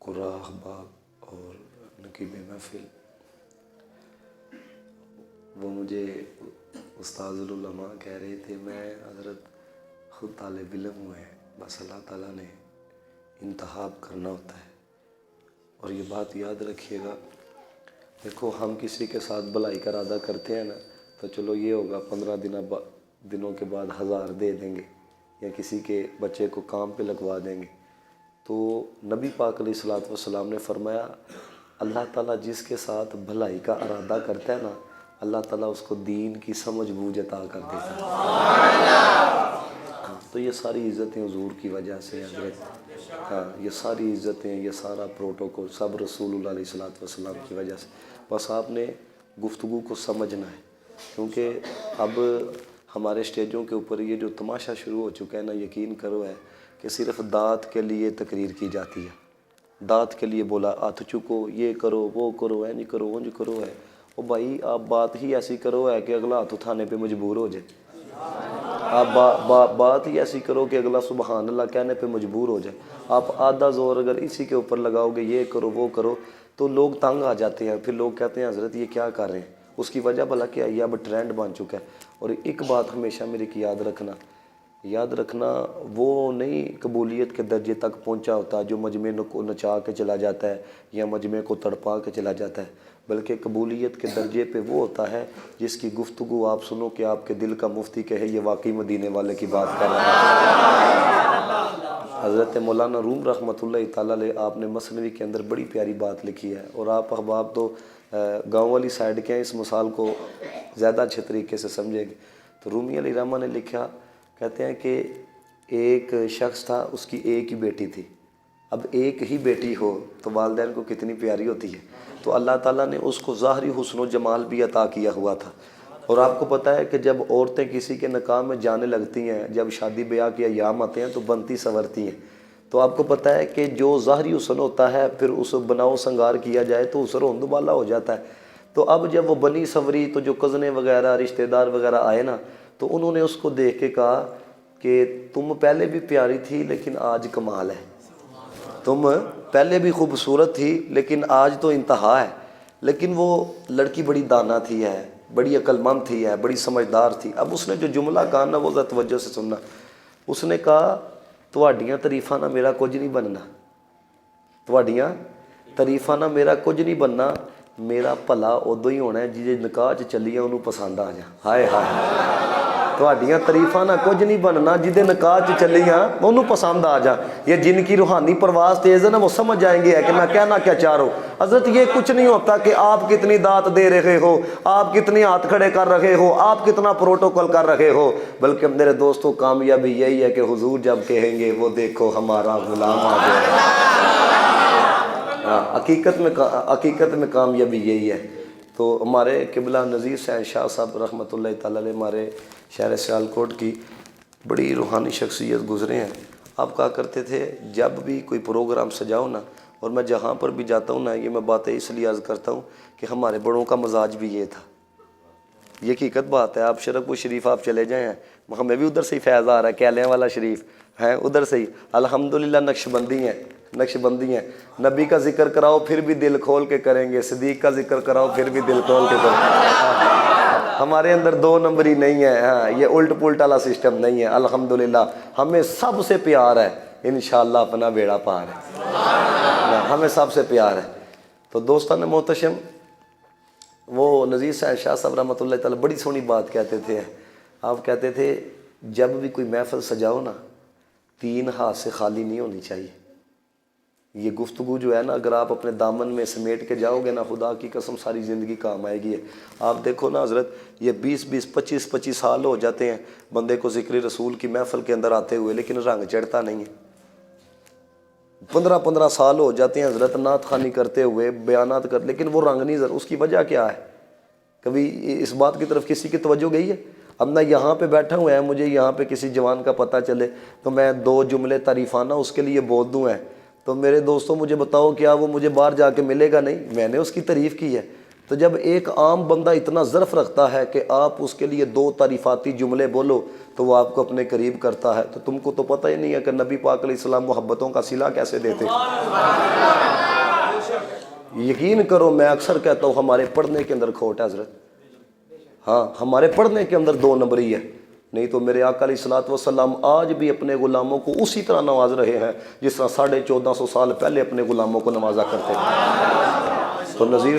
قراء احباب اور نقیب محفل، وہ مجھے استاذ العلماء کہہ رہے تھے، میں حضرت خود طالب علم ہوئے ہیں، بس اللہ تعالیٰ نے انتخاب کرنا ہوتا ہے۔ اور یہ بات یاد رکھیے گا، دیکھو ہم کسی کے ساتھ بھلائی کا ارادہ کرتے ہیں نا، تو چلو یہ ہوگا 15 دنوں کے بعد 1000 دے دیں گے، یا کسی کے بچے کو کام پہ لگوا دیں گے۔ تو نبی پاک علیہ الصلوۃ والسلام نے فرمایا، اللہ تعالیٰ جس کے ساتھ بھلائی کا ارادہ کرتا ہے نا، اللہ تعالیٰ اس کو دین کی سمجھ بوجھ عطا کر دیتا ہے۔ تو یہ ساری عزتیں حضور کی وجہ سے حضرت، یہ ساری عزتیں، یہ سارا پروٹوکول سب رسول اللہ علیہ الصلوۃ والسلام کی وجہ سے۔ بس آپ نے گفتگو کو سمجھنا ہے، کیونکہ اب ہمارے اسٹیجوں کے اوپر یہ جو تماشا شروع ہو چکا ہے نا، یقین کرو ہے کہ صرف دعت کے لیے تقریر کی جاتی ہے، دعت کے لیے بولا ہاتھ چکو، یہ کرو وہ کرو، اینج کرو اونج کرو ہے۔ او بھائی آپ بات ہی ایسی کرو ہے کہ اگلا ہاتھ اٹھانے پہ مجبور ہو جائے، آپ بات ہی ایسی کرو کہ اگلا سبحان اللہ کہنے پہ مجبور ہو جائے۔ آپ آدھا زور اگر اسی کے اوپر لگاؤ گے، یہ کرو وہ کرو، تو لوگ تنگ آ جاتے ہیں، پھر لوگ کہتے ہیں حضرت یہ کیا کر رہے ہیں۔ اس کی وجہ بھلا کیا ہے؟ یہ اب ٹرینڈ بن چکا ہے۔ اور ایک بات ہمیشہ میرے کی یاد رکھنا، وہ نہیں قبولیت کے درجے تک پہنچا ہوتا جو مجمع کو نچا کے چلا جاتا ہے یا مجمع کو تڑپا کے چلا جاتا ہے، بلکہ قبولیت کے درجے پہ وہ ہوتا ہے جس کی گفتگو آپ سنو کہ آپ کے دل کا مفتی کہے یہ واقعی مدینے والے کی بات کر رہا ہے۔ حضرت مولانا روم رحمۃ اللہ تعالیٰ علیہ، آپ نے مثنوی کے اندر بڑی پیاری بات لکھی ہے، اور آپ احباب تو گاؤں والی سائڈ کے ہیں، اس مثال کو زیادہ اچھے طریقے سے سمجھیں گے۔ تو رومی علیہ رحمہ نے لکھا، کہتے ہیں کہ ایک شخص تھا، اس کی ایک ہی بیٹی تھی۔ اب ایک ہی بیٹی ہو تو والدین کو کتنی پیاری ہوتی ہے، تو اللہ تعالیٰ نے اس کو ظاہری حسن و جمال بھی عطا کیا ہوا تھا۔ اور آپ کو پتہ ہے کہ جب عورتیں کسی کے نکاح میں جانے لگتی ہیں، جب شادی بیاہ کے ایام آتے ہیں تو بنتی سنورتی ہیں، تو آپ کو پتہ ہے کہ جو ظاہری حسن ہوتا ہے پھر اس بناؤ سنگار کیا جائے تو اس روند والا ہو جاتا ہے۔ تو اب جب وہ بنی سوری تو جو کزنیں وغیرہ رشتہ دار وغیرہ آئے نا، تو انہوں نے اس کو دیکھ کے کہا کہ تم پہلے بھی پیاری تھی لیکن آج کمال ہے، تم پہلے بھی خوبصورت تھی لیکن آج تو انتہا ہے۔ لیکن وہ لڑکی بڑی دانا تھی ہے، بڑی عقل مند تھی ہے، بڑی سمجھدار تھی۔ اب اس نے جو جملہ کہا نا وہ ذرا توجہ سے سننا، اس نے کہا تہاڈیاں تعریفاں نہ میرا کچھ نہیں بننا، تہاڈیاں تعریفاں نہ میرا کچھ نہیں بننا، میرا بھلا ادو ہی ہونا ہے جی نکاح چ چلیے انہوں پسند آ جا۔ ہائے ہائے، تہاڈیاں تعریفاں نہ کچھ نہیں بننا، جہدے نکاح چ چلیاں انہوں پسند آ جا۔ یہ جن کی روحانی پرواز تیز ہے نا وہ سمجھ جائیں گے کہ میں کہنا کیا چاہ رہا ہوں۔ حضرت یہ کچھ نہیں ہوتا کہ آپ کتنی دعت دے رہے ہو، آپ کتنی ہاتھ کھڑے کر رہے ہو، آپ کتنا پروٹوکول کر رہے ہو، بلکہ میرے دوستوں کامیابی یہی ہے کہ حضور جب کہیں گے وہ دیکھو ہمارا غلام آ گیا۔ حقیقت میں کامیابی یہی ہے۔ تو ہمارے قبلہ نذیر حسین شاہ صاحب رحمۃ اللہ تعالیٰ علیہ ہمارے شہر سیالکوٹ کی بڑی روحانی شخصیت گزرے ہیں۔ آپ کہا کرتے تھے جب بھی کوئی پروگرام سجاؤ نا، اور میں جہاں پر بھی جاتا ہوں نا، یہ میں باتیں اس لیے عرض کرتا ہوں کہ ہمارے بڑوں کا مزاج بھی یہ تھا، یہ حقیقت بات ہے۔ آپ شرف شریف آپ چلے جائیں، ہمیں بھی ادھر سے ہی فیض آ رہا ہے، کیلیاں والا شریف ہیں ادھر سے ہی، الحمدللہ نقش بندی ہیں۔ نبی کا ذکر کراؤ پھر بھی دل کھول کے کریں گے، صدیق کا ذکر کراؤ پھر بھی دل کھول کے کریں گے۔ ہمارے اندر 2 نمبری نہیں ہے، ہاں یہ الٹ پلٹ والا سسٹم نہیں ہے، الحمدللہ ہمیں سب سے پیار ہے، انشاءاللہ اپنا بیڑا پار ہے، ہمیں سب سے پیار ہے۔ تو دوستان محتشم، وہ نذیر حسین شاہ صاحب رحمۃ اللہ تعالیٰ بڑی سونی بات کہتے تھے، آپ کہتے تھے جب بھی کوئی محفل سجاؤ نا، 3 ہاتھ سے خالی نہیں ہونی چاہیے۔ یہ گفتگو جو ہے نا، اگر آپ اپنے دامن میں سمیٹ کے جاؤ گے نا، خدا کی قسم ساری زندگی کام آئے گی ہے۔ آپ دیکھو نا حضرت، یہ 20 25 سال ہو جاتے ہیں بندے کو ذکر رسول کی محفل کے اندر آتے ہوئے، لیکن رنگ چڑھتا نہیں ہے۔ 15 سال ہو جاتے ہیں حضرت نعت خوانی کرتے ہوئے، بیانات کر، لیکن وہ رنگ نہیں۔ اس کی وجہ کیا ہے؟ کبھی اس بات کی طرف کسی کی توجہ گئی ہے؟ اب میں یہاں پہ بیٹھا ہوا ہے، مجھے یہاں پہ کسی جوان کا پتہ چلے تو میں 2 جملے تعریفانہ اس کے لیے بول دوں ہے، تو میرے دوستوں مجھے بتاؤ کیا وہ مجھے باہر جا کے ملے گا؟ نہیں، میں نے اس کی تعریف کی ہے، تو جب ایک عام بندہ اتنا ظرف رکھتا ہے کہ آپ اس کے لیے 2 تعریفاتی جملے بولو تو وہ آپ کو اپنے قریب کرتا ہے، تو تم کو تو پتہ ہی نہیں ہے کہ نبی پاک علیہ السلام محبتوں کا صلہ کیسے دیتے۔ یقین کرو، میں اکثر کہتا ہوں ہمارے پڑھنے کے اندر کھوٹ ہے حضرت، ہاں ہمارے پڑھنے کے اندر 2 نمبری ہے، نہیں تو میرے آقا علیہ الصلوۃ والسلام آج بھی اپنے غلاموں کو اسی طرح نواز رہے ہیں جس طرح 1450 سال پہلے اپنے غلاموں کو نوازا کرتے تھے۔ تو نظیر